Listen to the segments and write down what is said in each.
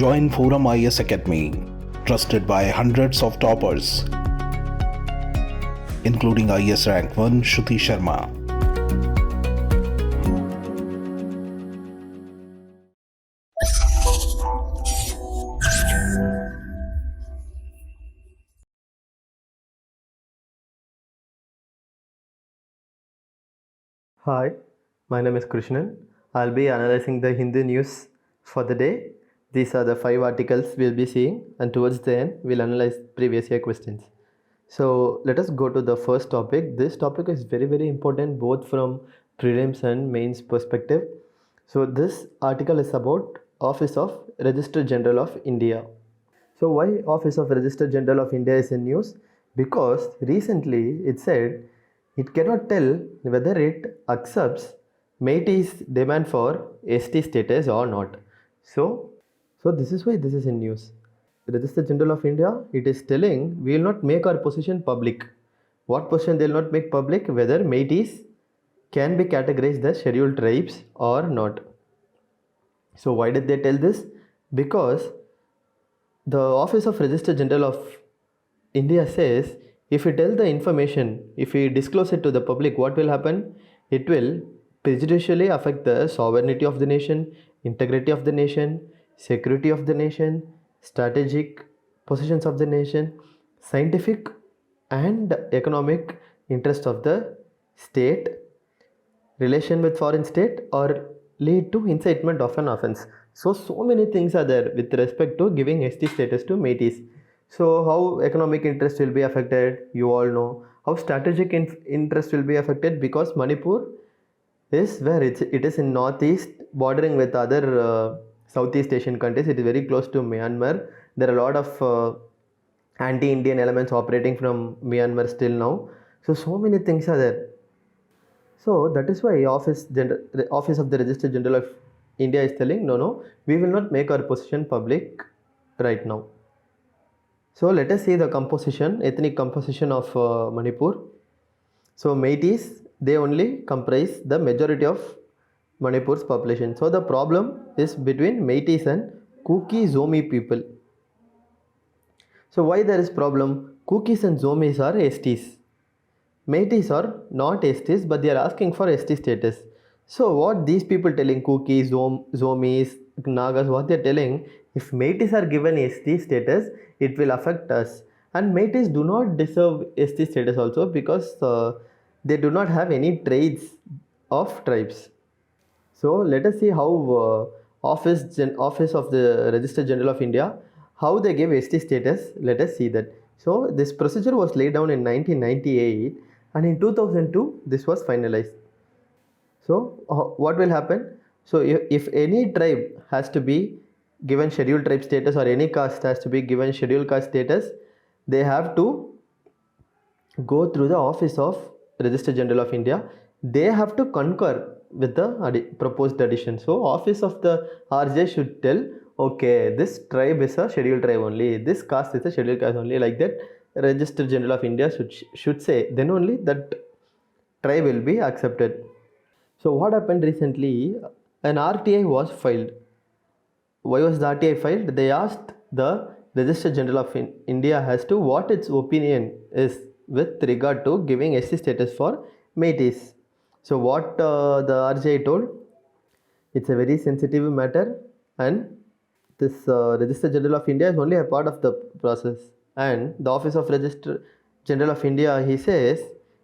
Join ForumIAS Academy, trusted by hundreds of toppers, including IAS Rank 1 Shruti Sharma. Hi, my name is Krishnan. I'll be analyzing the Hindu news for the day. These are the 5 articles we'll be seeing, and towards the end, we'll analyze previous year questions. So let us go to the first topic. This topic is very important both from prelims and mains perspective. So this article is about Office of Registrar General of India. So why Office of Registrar General of India is in news? Because recently it said it cannot tell whether it accepts Métis demand for ST status or not. So this is why this is in news. Registrar General of India, it is telling we will not make our position public. What position they will not make public? Whether Métis can be categorized as scheduled tribes or not. So why did they tell this? Because the Office of Registrar General of India says if we tell the information, if we disclose it to the public, what will happen? It will prejudicially affect the sovereignty of the nation, integrity of the nation, security of the nation, strategic positions of the nation, scientific and economic interest of the state, relation with foreign state, or lead to incitement of an offense. So many things are there with respect to giving ST status to Métis. So how economic interest will be affected, you all know. How strategic interest will be affected, because Manipur is where it is in northeast, bordering with other Southeast Asian countries. It is very close to Myanmar. There are a lot of anti-Indian elements operating from Myanmar still now. So many things are there. So that is why Office of the Registrar General of India is telling no, we will not make our position public right now. So let us see the composition, ethnic composition of Manipur. So Métis, they only comprise the majority of Manipur's population. So the problem is between Métis and Kuki Zomi people. So why there is problem? Kukis and Zomis are STs. Métis are not STs, but they are asking for ST status. So what these people telling, Kukis, Zomis, Nagas, what they are telling, if Métis are given ST status, it will affect us. And Métis do not deserve ST status also, because they do not have any traits of tribes. So let us see how Office of the Registrar General of India, how they gave ST status. Let us see that. So this procedure was laid down in 1998, and in 2002 this was finalized. So what will happen? So if any tribe has to be given scheduled tribe status, or any caste has to be given scheduled caste status, they have to go through the Office of Registrar General of India. They have to concur with the proposed addition. So Office of the RJ should tell, okay, this tribe is a scheduled tribe only, this caste is a scheduled caste only, like that Registrar General of India should say, then only that tribe will be accepted. So what happened recently, an RTI was filed. Why was the RTI filed? They asked the Registrar General of India as to what its opinion is with regard to giving SC status for Métis. So what the RTI told, it's a very sensitive matter, and this Registrar General of India is only a part of the process. And the Office of Registrar General of India, he says,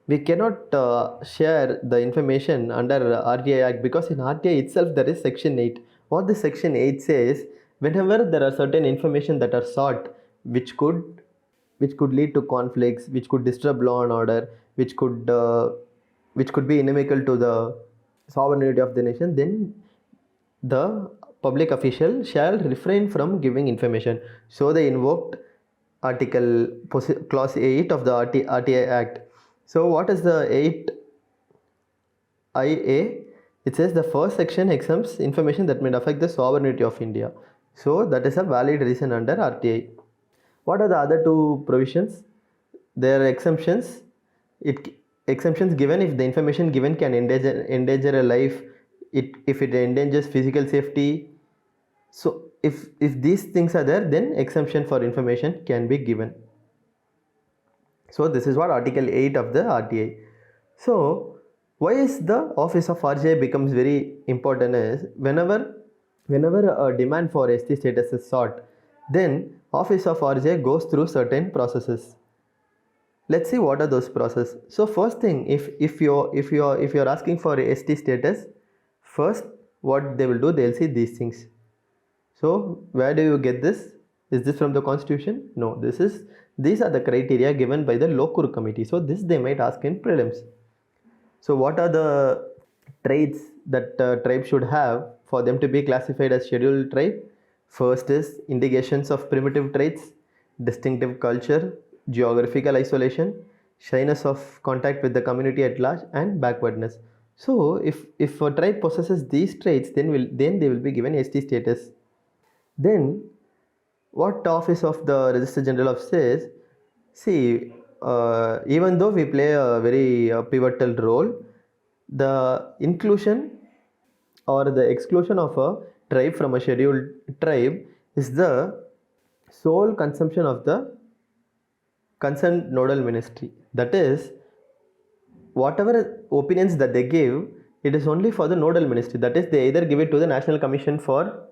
we cannot share the information under RTI Act, because in RTI itself there is Section 8. What the Section 8 says, whenever there are certain information that are sought which could lead to conflicts, which could disturb law and order, which could be inimical to the sovereignty of the nation, then the public official shall refrain from giving information. So they invoked clause 8 of the RTI Act. So what is the 8IA? It says the first section exempts information that may affect the sovereignty of India. So that is a valid reason under RTI. What are the other two provisions? There are exemptions. Exemptions given if the information given can endanger a life, if it endangers physical safety. So if these things are there, then exemption for information can be given. So this is what Article 8 of the RTI. So why is the office of RJ becomes very important is whenever a demand for ST status is sought, then office of RJ goes through certain processes. Let's see what are those processes. So first thing, if you're asking for ST status, first what they will do, they'll see these things. So where do you get this? Is this from the constitution? No, these are the criteria given by the Lokur committee. So this they might ask in prelims. So what are the traits that tribe should have for them to be classified as scheduled tribe? First is indications of primitive traits, distinctive culture, geographical isolation, shyness of contact with the community at large, and backwardness. So if a tribe possesses these traits, then they will be given ST status. Then what office of the Registrar General of says, see, even though we play a very pivotal role, the inclusion or the exclusion of a tribe from a scheduled tribe is the sole consumption of the concerned nodal ministry. That is, whatever opinions that they give, it is only for the nodal ministry. That is, they either give it to the National Commission for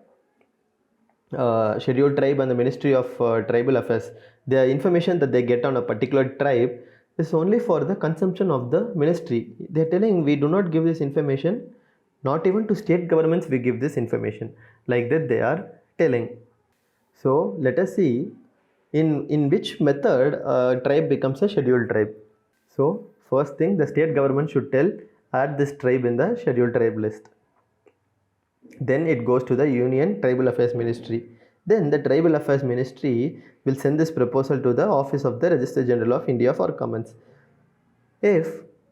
Scheduled Tribe and the Ministry of Tribal Affairs. The information that they get on a particular tribe is only for the consumption of the ministry. They are telling we do not give this information, not even to state governments we give this information. Like that they are telling. So let us see in which method a tribe becomes a scheduled tribe. So first thing, the state government should add this tribe in the scheduled tribe list. Then it goes to the Union Tribal Affairs Ministry. Then the Tribal Affairs Ministry will send this proposal to the Office of the Registrar General of India for comments. If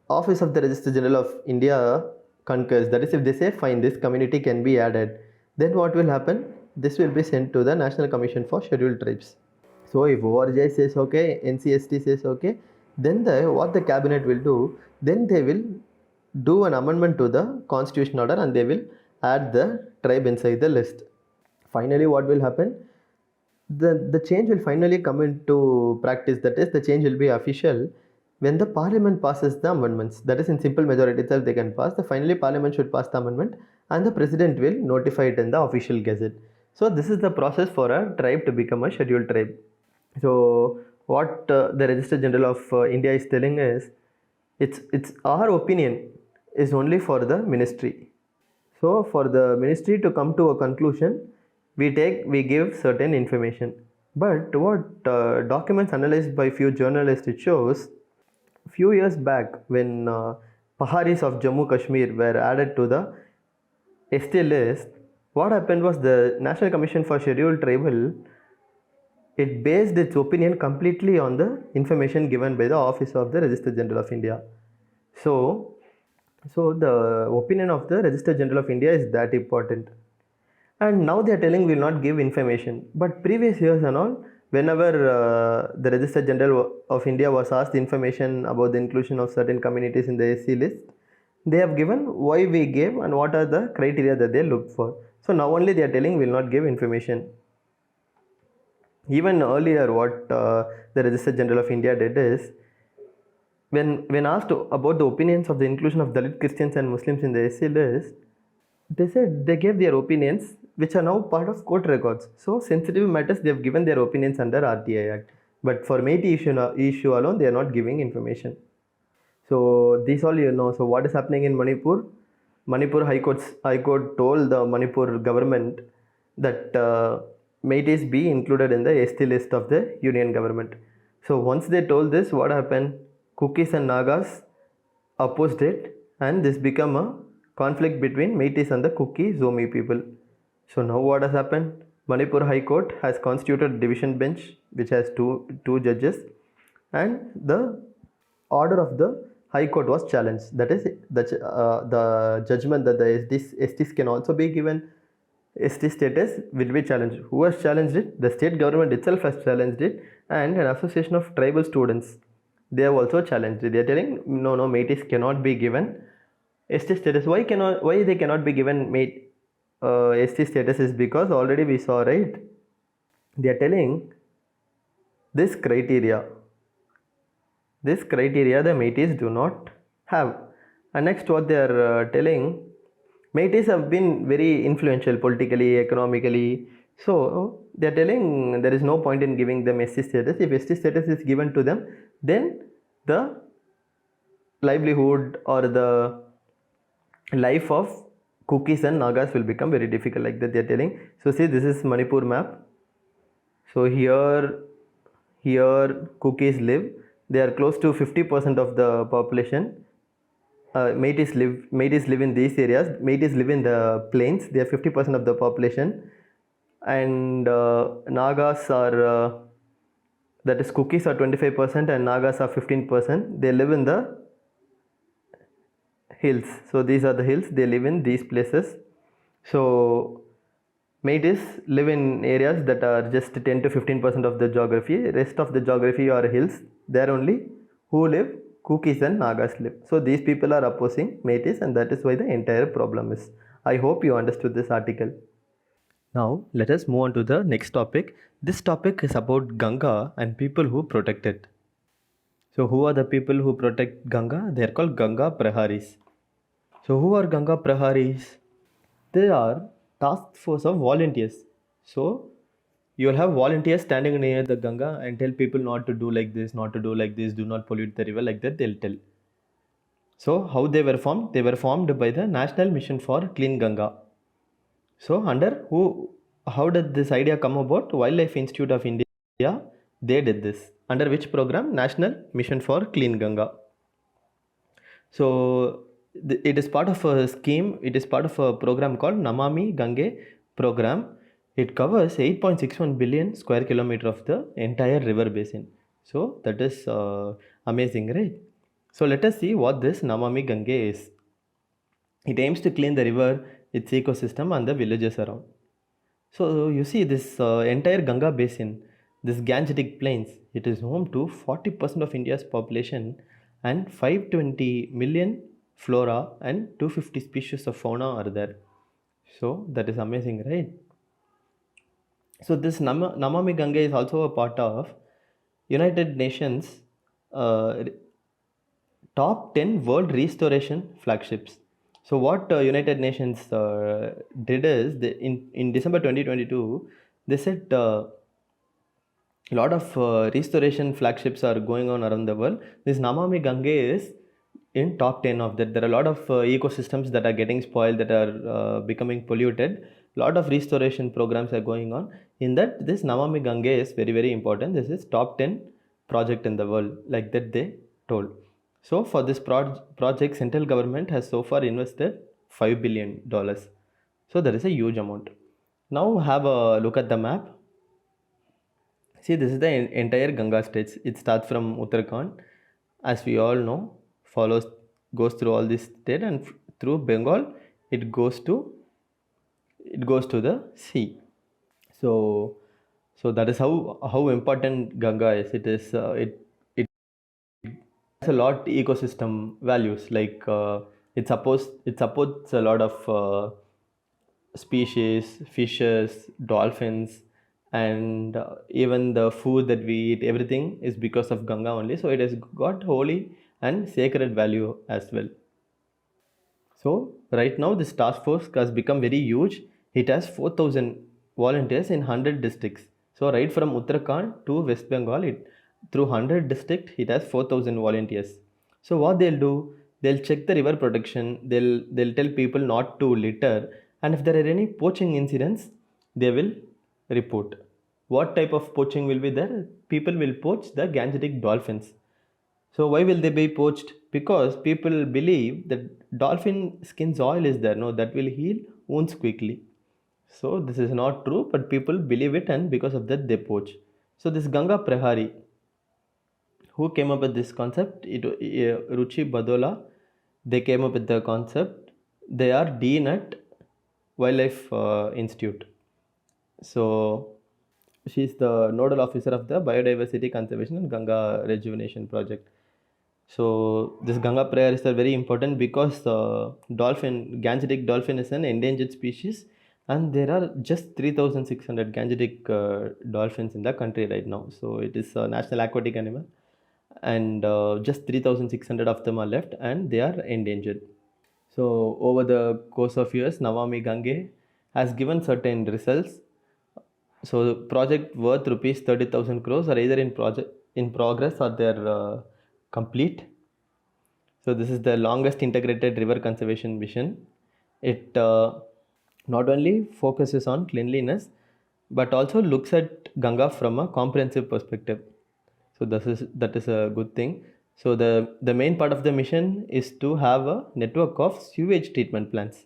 Office of the Registrar General of India concurs, that is, if they say fine, this community can be added, then what will happen? This will be sent to the National Commission for Scheduled Tribes. So if ORJ says okay, NCST says okay, then what the cabinet will do, then they will do an amendment to the constitution order and they will add the tribe inside the list. Finally, what will happen? The change will finally come into practice. That is, the change will be official when the parliament passes the amendments. That is, in simple majority itself they can pass. Finally parliament should pass the amendment and the president will notify it in the official gazette. So this is the process for a tribe to become a scheduled tribe. So what the Registrar General of India is telling is, it's our opinion is only for the ministry. So for the ministry to come to a conclusion, we give certain information. But what documents analyzed by few journalists, it shows few years back when Paharis of Jammu Kashmir were added to the ST list, what happened was the National Commission for Scheduled Tribal, it based its opinion completely on the information given by the Office of the Registrar General of India. So the opinion of the Registrar General of India is that important. And now they are telling we will not give information. But previous years and all, whenever the Registrar General of India was asked information about the inclusion of certain communities in the SC list, they have given why we gave and what are the criteria that they looked for. So now only they are telling we will not give information. Even earlier, what the Registrar General of India did is, when asked about the opinions of the inclusion of Dalit Christians and Muslims in the SC list, they said they gave their opinions which are now part of court records. So sensitive matters, they have given their opinions under RTI Act. But for Meitei issue alone, they are not giving information. So these all you know. So what is happening in Manipur? Manipur High Court told the Manipur government that Meiteis be included in the ST list of the union government. So once they told this, what happened? Kukis and Nagas opposed it, and this became a conflict between Meiteis and the Kuki Zomi people. So now what has happened? Manipur High Court has constituted a division bench which has two judges, and the order of the High Court was challenged. That is, the judgment that the STs can also be given ST status will be challenged. Who has challenged it? The state government itself has challenged it, and an association of tribal students, they have also challenged it. They are telling no, Meiteis cannot be given ST status. Why they cannot be given ST status is because already we saw, right? They are telling this criteria the Métis do not have. And next what they are telling, Métis have been very influential politically, economically. So they are telling there is no point in giving them ST status. If ST status is given to them, then the livelihood or the life of Kukis and Nagas will become very difficult, like that they are telling. So see, this is Manipur map. So here Kukis live. They are close to 50% of the population. Métis live in these areas. Métis live in the plains. They are 50% of the population. And Nagas are, that is Kukis are 25% and Nagas are 15%. They live in the hills. So these are the hills. They live in these places. So Métis live in areas that are just 10 to 15% of the geography. Rest of the geography are hills. There only who live, Kukis and Nagas live. So these people are opposing Métis, and that is why the entire problem is. I hope you understood this article. Now let us move on to the next topic. This topic is about Ganga and people who protect it. So who are the people who protect Ganga? They are called Ganga Praharis. So who are Ganga Praharis? They are task force of volunteers. So you will have volunteers standing near the Ganga and tell people not to do like this, not to do like this, do not pollute the river, like that they'll tell. So how they were formed? They were formed by the National Mission for Clean Ganga. So under who, how did this idea come about? Wildlife Institute of India, they did this. Under which program? National Mission for Clean Ganga. So it is part of a scheme, it is part of a program called Namami Gange program. It covers 8.61 billion square kilometer of the entire river basin. So that is amazing, right? So let us see what this Namami Gange is. It aims to clean the river, its ecosystem and the villages around. So you see this entire Ganga basin, this Gangetic plains, it is home to 40% of India's population and 520 million flora and 250 species of fauna are there. So that is amazing, right? So this Namami Ganga is also a part of United Nations top 10 world restoration flagships. So what United Nations did is in December 2022 they said a lot of restoration flagships are going on around the world. This Namami Gange is in top 10 of that. There are a lot of ecosystems that are getting spoiled, that are becoming polluted. Lot of restoration programs are going on. In that, this Namami Gange is very, very important. This is top 10 project in the world, like that they told. So for this project, central government has so far invested $5 billion. So that is a huge amount. Now have a look at the map. See, this is the entire Ganga stretch. It starts from Uttarakhand, as we all know, goes through all this state, and through Bengal it goes to the sea. So that is how important Ganga is. It is it has a lot ecosystem values, like it supports a lot of species, fishes, dolphins, and even the food that we eat, everything is because of Ganga only. So it has got holy and sacred value as well. So right now this task force has become very huge. It has 4,000 volunteers in 100 districts. So right from Uttarakhand to West Bengal, through 100 districts, it has 4,000 volunteers. So what they'll do, they'll check the river protection, they'll tell people not to litter, and if there are any poaching incidents, they will report. What type of poaching will be there? People will poach the Gangetic dolphins. So why will they be poached? Because people believe that dolphin skin's oil is there, no, that will heal wounds quickly. So this is not true, but people believe it, and because of that they poach. So this Ganga Prahari, who came up with this concept? Ruchi Badola, they came up with the concept. They are Dean at Wildlife Institute. So she is the nodal officer of the Biodiversity Conservation and Ganga Rejuvenation Project. So this Ganga prayers are very important because Gangetic dolphin is an endangered species, and there are just 3,600 Gangetic dolphins in the country right now. So it is a national aquatic animal, and just 3,600 of them are left, and they are endangered. So over the course of years, Namami Gange has given certain results. So the project worth rupees 30,000 crores are either in progress or they're complete. So this is the longest integrated river conservation mission. It not only focuses on cleanliness but also looks at Ganga from a comprehensive perspective. So that is a good thing. So the main part of the mission is to have a network of sewage treatment plants.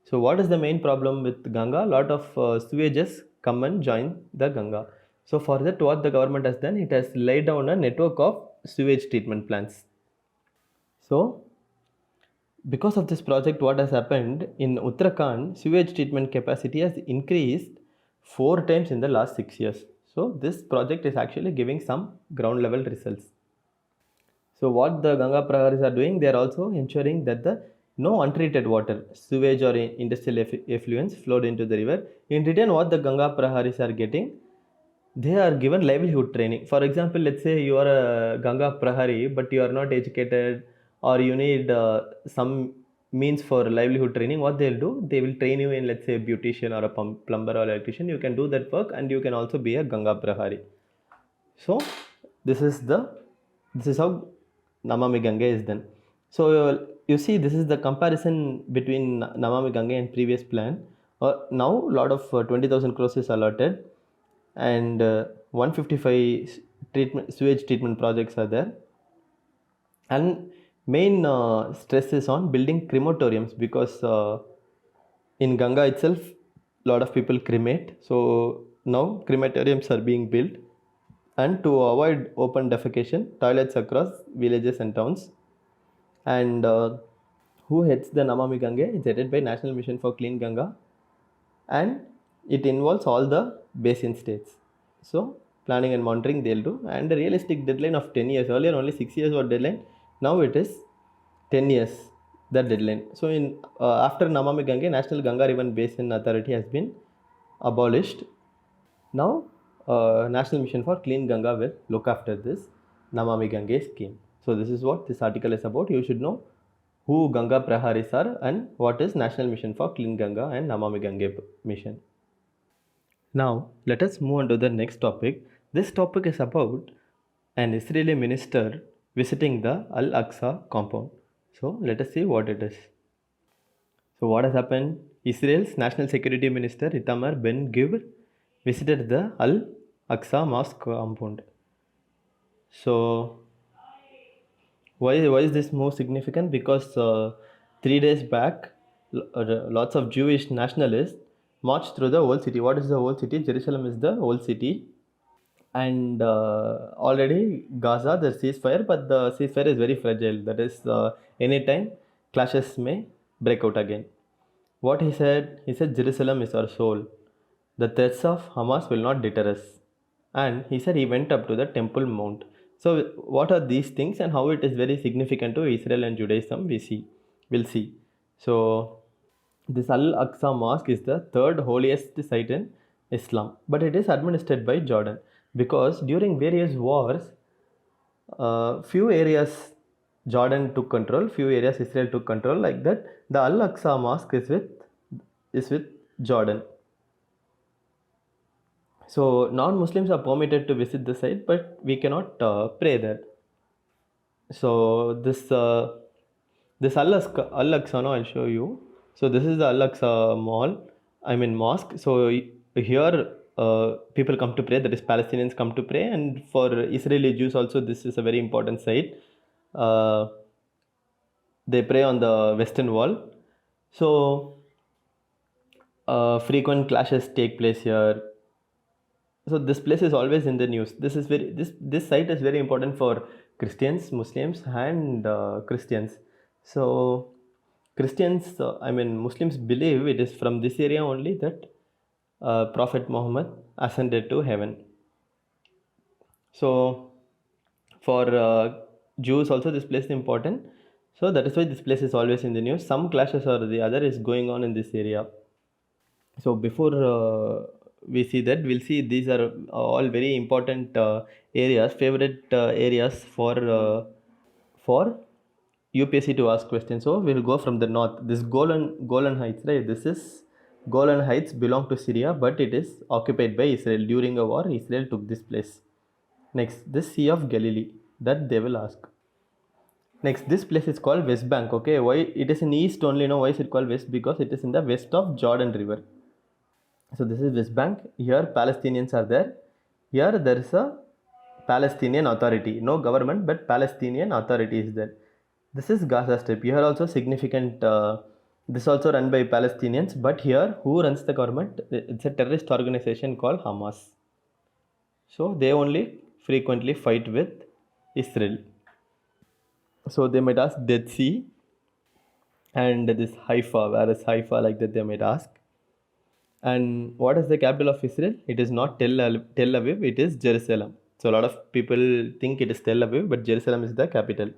So what is the main problem with Ganga? A lot of sewages come and join the Ganga. So for that, what the government has done, it has laid down a network of sewage treatment plants. So because of this project, what has happened in Uttarakhand, sewage treatment capacity has increased 4 times in the last 6 years. So this project is actually giving some ground level results. So what the Ganga Praharis are doing, they are also ensuring that the no untreated water, sewage or industrial effluents flowed into the river. In return, what the Ganga Praharis are getting, they are given livelihood training. For example, let's say you are a Ganga Prahari, but you are not educated, or you need some means for livelihood training. What they'll do, they will train you in, let's say, a beautician or a plumber or electrician. You can do that work, and you can also be a Ganga Prahari. So this is how Namami Gange is done. So you see, this is the comparison between Namami Gange and previous plan. Now a lot of 20,000 crores is allotted, and 155 sewage treatment projects are there, and main stress is on building crematoriums, because in Ganga itself a lot of people cremate. So now crematoriums are being built, and to avoid open defecation, toilets across villages and towns. And who heads the Namami Gange? It's headed by National Mission for Clean Ganga, and it involves all the basin states. So planning and monitoring they'll do, and a realistic deadline of 10 years. Earlier only 6 years was deadline, now it is 10 years the deadline. So in after Namami Gange, National Ganga River Basin Authority has been abolished. Now National Mission for Clean Ganga will look after this Namami Gange scheme. So this is what this article is about. You should know who Ganga Praharis are and what is National Mission for Clean Ganga and Namami Gange mission. Now let us move on to the next topic. This topic is about an Israeli minister visiting the Al-Aqsa compound. So let us see what it is. So what has happened? Israel's National Security Minister Itamar Ben-Gvir visited the Al-Aqsa Mosque compound. So why is this more significant? Because 3 days back, lots of Jewish nationalists marched through the whole city. What is the whole city? Jerusalem is the whole city. And already Gaza, the ceasefire, but the ceasefire is very fragile. That is, anytime clashes may break out again. What he said? He said, Jerusalem is our soul. The threats of Hamas will not deter us. And he said he went up to the Temple Mount. So what are these things and how it is very significant to Israel and Judaism? We'll see. So this Al-Aqsa Mosque is the third holiest site in Islam, but it is administered by Jordan, because during various wars, few areas Jordan took control, few areas Israel took control. Like that, the Al-Aqsa Mosque is with Jordan. So non-Muslims are permitted to visit the site, but we cannot pray there. So this Al-Aqsa, no, I'll show you. So this is the Al-Aqsa mosque. So here people come to pray. That is, Palestinians come to pray, and for Israeli Jews also this is a very important site. They pray on the western wall. So frequent clashes take place here. So this place is always in the news. This site is very important for Christians, Muslims, and Christians. So Christians, Muslims believe it is from this area only that Prophet Muhammad ascended to heaven. So for Jews also this place is important. So that is why this place is always in the news. Some clashes or the other is going on in this area. So before we see that, we'll see these are all very important areas, favorite areas for UPSC to ask questions. So we'll go from the north. This Golan Heights, right? This is Golan Heights belong to Syria, but it is occupied by Israel. During a war, Israel took this place. Next, this Sea of Galilee, that they will ask. Next, this place is called West Bank. Okay, why it is in east only? No, why is it called West? Because it is in the west of Jordan River. So this is West Bank. Here Palestinians are there. Here there is a Palestinian Authority. No government, but Palestinian Authority is there. This is Gaza Strip. Here also significant. This also run by Palestinians. But here, who runs the government? It's a terrorist organization called Hamas. So they only frequently fight with Israel. So they might ask Dead Sea and this Haifa. Where is Haifa? Like that they might ask. And what is the capital of Israel? It is not Tel Aviv, it is Jerusalem. So a lot of people think it is Tel Aviv, but Jerusalem is the capital.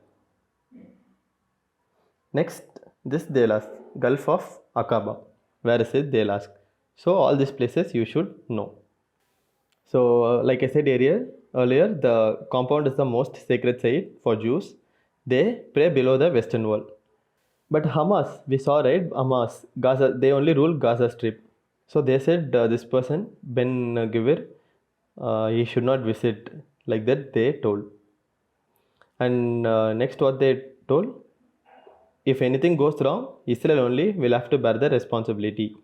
Next, this they'll ask Gulf of Aqaba. Where is it? They'll ask. So all these places you should know. So like I said earlier, the compound is the most sacred site for Jews. They pray below the western wall. But Hamas, we saw, right? Hamas, Gaza, they only rule Gaza Strip. So they said this person, Ben Gvir, he should not visit. Like that they told. And next what they told, if anything goes wrong, Israel only will have to bear the responsibility.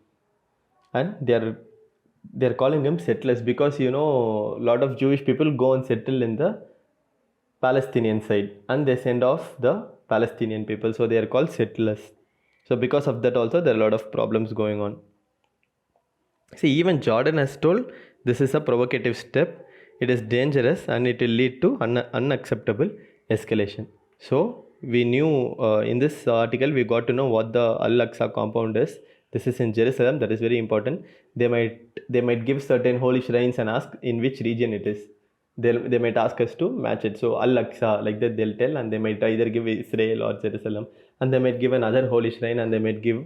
And they're calling them settlers because a lot of Jewish people go and settle in the Palestinian side and they send off the Palestinian people. So they are called settlers. So because of that also there are a lot of problems going on. See, even Jordan has told this is a provocative step. It is dangerous and it will lead to unacceptable escalation. So we knew in this article we got to know what the Al-Aqsa compound is. This is in Jerusalem. That is very important. They might give certain holy shrines and ask in which region it is. They might ask us to match it. So Al-Aqsa, like that they'll tell, and they might either give Israel or Jerusalem, and they might give another holy shrine, and they might give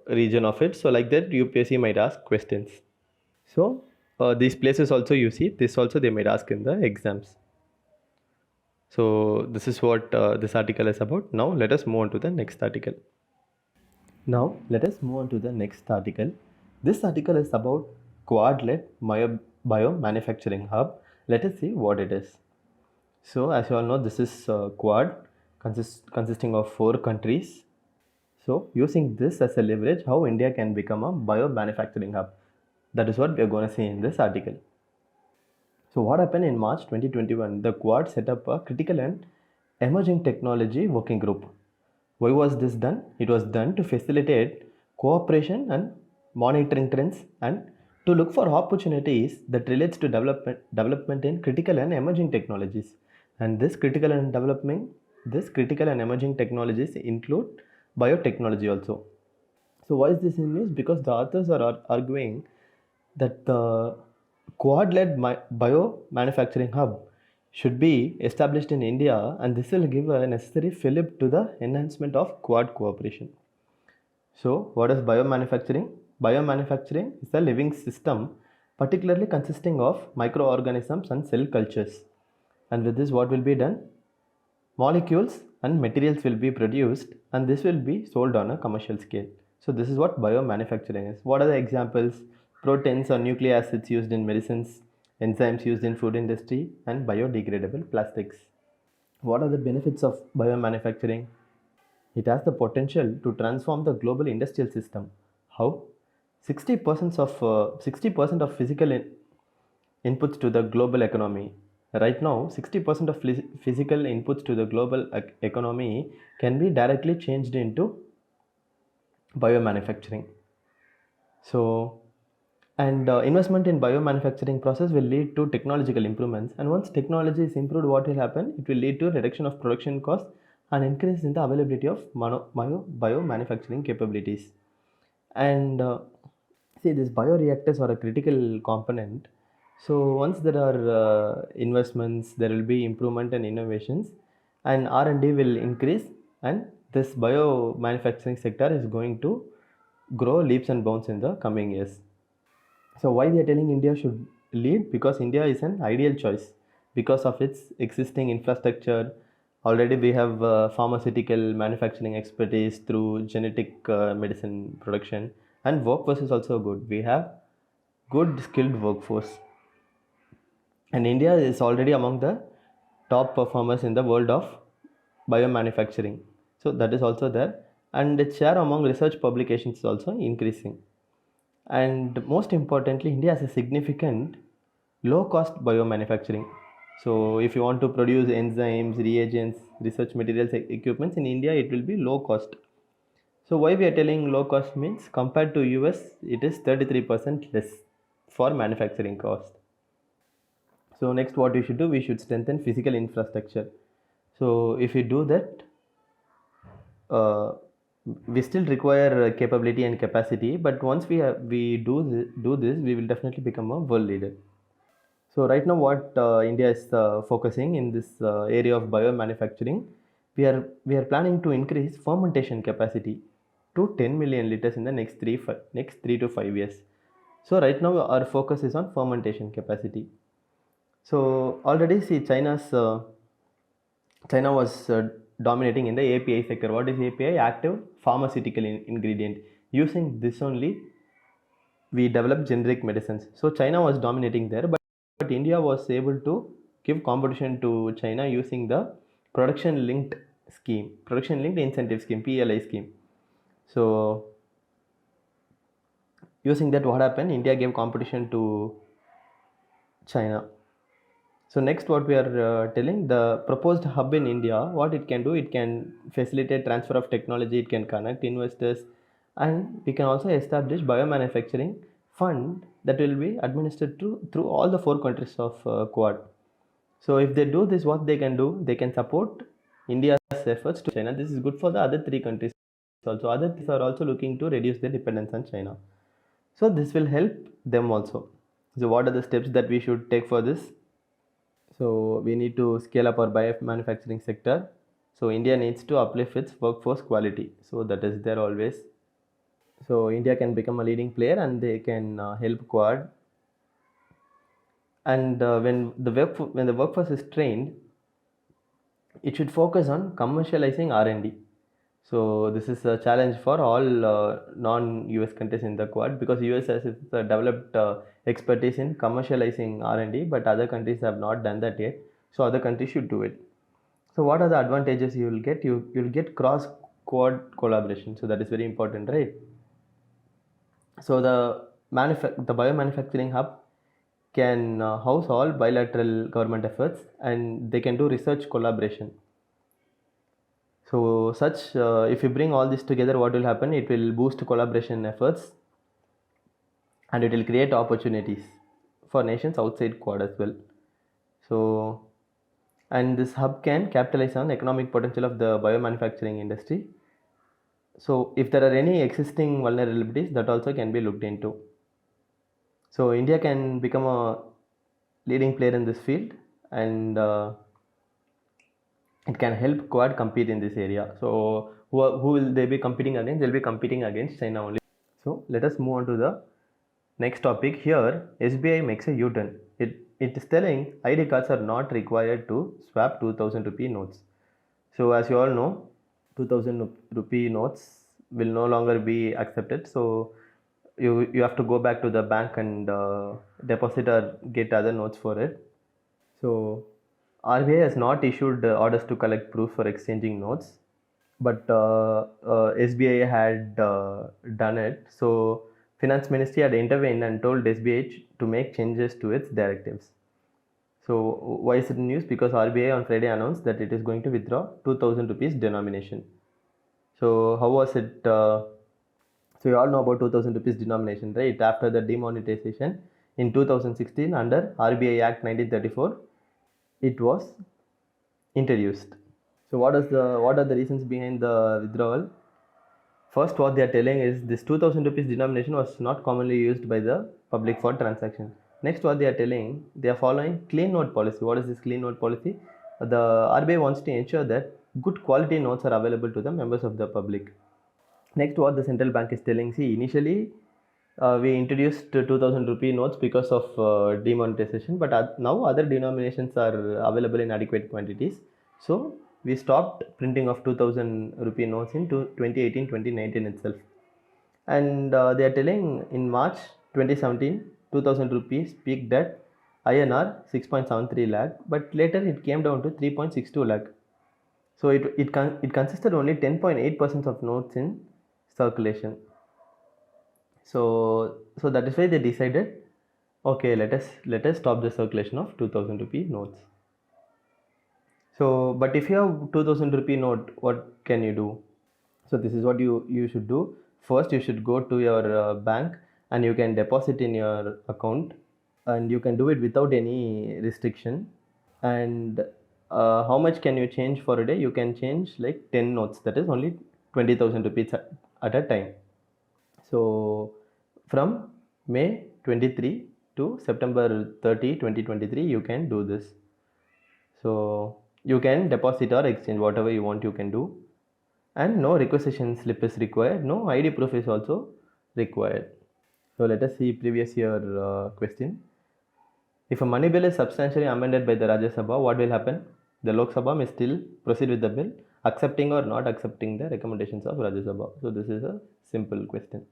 region of it. So like that UPSC might ask questions. So these places also you see, this also they might ask in the exams. So this is what this article is about. Now let us move on to the next article. Now let us move on to the next article. This article is about Quad-led Biomanufacturing Hub. Let us see what it is. So as you all know, this is Quad consisting of 4 countries. So using this as a leverage, how India can become a biomanufacturing hub. That is what we are going to see in this article. So what happened in March 2021? The Quad set up a critical and emerging technology working group. Why was this done? It was done to facilitate cooperation and monitoring trends and to look for opportunities that relates to development in critical and emerging technologies. And this critical and emerging technologies include biotechnology also. So why is this in news? Because the authors are arguing that the Quad-led biomanufacturing hub should be established in India, and this will give a necessary fillip to the enhancement of Quad cooperation. So what is biomanufacturing? Biomanufacturing is a living system particularly consisting of microorganisms and cell cultures. And with this what will be done? Molecules and materials will be produced and this will be sold on a commercial scale. So this is what biomanufacturing is. What are the examples? Proteins or nucleic acids used in medicines, enzymes used in food industry, and biodegradable plastics. What are the benefits of biomanufacturing? It has the potential to transform the global industrial system. How? 60% of physical inputs to the global economy. Right now, 60% of physical inputs to the global economy can be directly changed into biomanufacturing. So, and investment in biomanufacturing process will lead to technological improvements. And once technology is improved, what will happen? It will lead to reduction of production costs and increase in the availability of biomanufacturing capabilities. And see, these bioreactors are a critical component. So once there are investments, there will be improvement and innovations, and R&D will increase, and this biomanufacturing sector is going to grow leaps and bounds in the coming years. So why they are telling India should lead? Because India is an ideal choice because of its existing infrastructure. Already we have pharmaceutical manufacturing expertise through genetic medicine production, and workforce is also good. We have good skilled workforce, and India is already among the top performers in the world of biomanufacturing. So that is also there, and its share among research publications is also increasing. And most importantly, India has a significant low cost biomanufacturing. So if you want to produce enzymes, reagents, research materials, equipments in India, it will be low cost. So why we are telling low cost means compared to US, it is 33% less for manufacturing cost. So next what we should do, we should strengthen physical infrastructure. So if we do that, uh, we still require capability and capacity, but once we do this, we will definitely become a world leader. So right now, what India is focusing in this area of biomanufacturing, we are planning to increase fermentation capacity to 10 million liters in the next 3 to 5 years. So right now, our focus is on fermentation capacity. So already see China was dominating in the API sector. What is API? Active pharmaceutical ingredient. Using this only, we developed generic medicines. So China was dominating there, but India was able to give competition to China using the production linked incentive scheme, PLI scheme. So using that, what happened? India gave competition to China. So next, what we are telling, the proposed hub in India, what it can do, it can facilitate transfer of technology, it can connect investors, and we can also establish biomanufacturing fund that will be administered through all the 4 countries of Quad. So if they do this, what they can do, they can support India's efforts to China. This is good for the other 3 countries also. Other countries are also looking to reduce their dependence on China. So this will help them also. So what are the steps that we should take for this? So we need to scale up our biomanufacturing sector. So India needs to uplift its workforce quality. So that is there always. So India can become a leading player and they can help Quad. And when the workforce is trained, it should focus on commercializing R&D. So this is a challenge for all non-US countries in the Quad, because US has its developed expertise in commercializing R&D, but other countries have not done that yet. So other countries should do it. So what are the advantages you will get? You'll get cross Quad collaboration. So that is very important, right? So the biomanufacturing hub can house all bilateral government efforts, and they can do research collaboration. So if you bring all this together, what will happen? It will boost collaboration efforts, and it will create opportunities for nations outside Quad as well. So, and this hub can capitalize on economic potential of the biomanufacturing industry. So if there are any existing vulnerabilities, that also can be looked into. So India can become a leading player in this field, and it can help Quad compete in this area. So who will they be competing against? They'll be competing against China only. So let us move on to the next topic. Here SBI makes a U-turn. It is telling ID cards are not required to swap 2000 rupee notes. So as you all know, 2000 rupee notes will no longer be accepted. So you have to go back to the bank and deposit or get other notes for it. So RBI has not issued orders to collect proof for exchanging notes, but SBI had done it. So Finance Ministry had intervened and told SBI to make changes to its directives. So why is it news? Because RBI on Friday announced that it is going to withdraw 2000 rupees denomination. So how was it? So you all know about 2000 rupees denomination, right? After the demonetization in 2016 under RBI Act 1934, it was introduced. So what are the reasons behind the withdrawal? First, what they are telling is this 2000 rupees denomination was not commonly used by the public for transaction. Next, what they are telling, they are following clean note policy. What is this clean note policy? The RBI wants to ensure that good quality notes are available to the members of the public. Next, what the central bank is telling, see, initially we introduced 2000 rupee notes because of demonetization, but now other denominations are available in adequate quantities. So we stopped printing of 2000 rupee notes in 2018-2019 itself. And they are telling in March 2017, 2000 rupees peaked at INR 6.73 lakh, but later it came down to 3.62 lakh. So it consisted only 10.8% of notes in circulation. So that is why they decided, okay, let us stop the circulation of 2000 rupee notes. So, but if you have 2000 rupee note, what can you do? So this is what you should do. First, you should go to your bank and you can deposit in your account, and you can do it without any restriction. And how much can you change for a day? You can change like 10 notes, that is only 20,000 rupees at a time. So from May 23 to September 30, 2023, you can do this. So you can deposit or exchange whatever you want, you can do. And no requisition slip is required, no ID proof is also required. So let us see previous year question. If a money bill is substantially amended by the Rajya Sabha, what will happen? The Lok Sabha may still proceed with the bill, accepting or not accepting the recommendations of Rajya Sabha. So this is a simple question.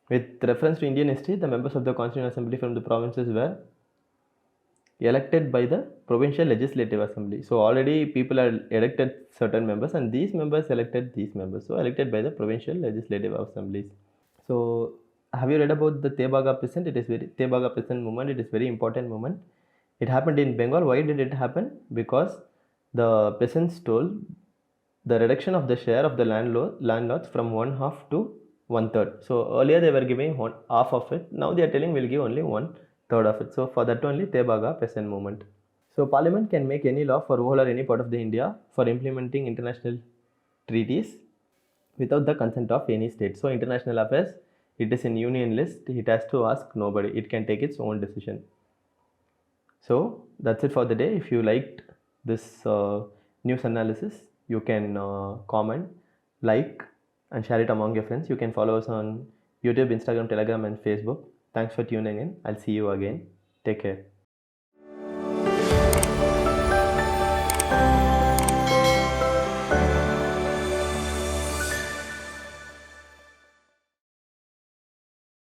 With reference to Indian history, the members of the Constituent Assembly from the provinces were elected by the Provincial Legislative Assembly. So already people are elected certain members, and these members elected these members. So elected by the Provincial Legislative Assemblies. So have you read about the Tebaga peasant? Tebaga peasant movement. It is very important movement. It happened in Bengal. Why did it happen? Because the peasants told the reduction of the share of the landlords from 1/2 to 1/3. So earlier they were giving half of it. Now they are telling we'll give only 1/3 of it. So for that only Tebaga peasant movement. So Parliament can make any law for whole or any part of the India for implementing international treaties without the consent of any state. So international affairs, it is in union list. It has to ask nobody. It can take its own decision. So that's it for the day. If you liked this news analysis, you can comment, like, and share it among your friends. You can follow us on YouTube, Instagram, Telegram, and Facebook. Thanks for tuning in. I'll see you again. Take care.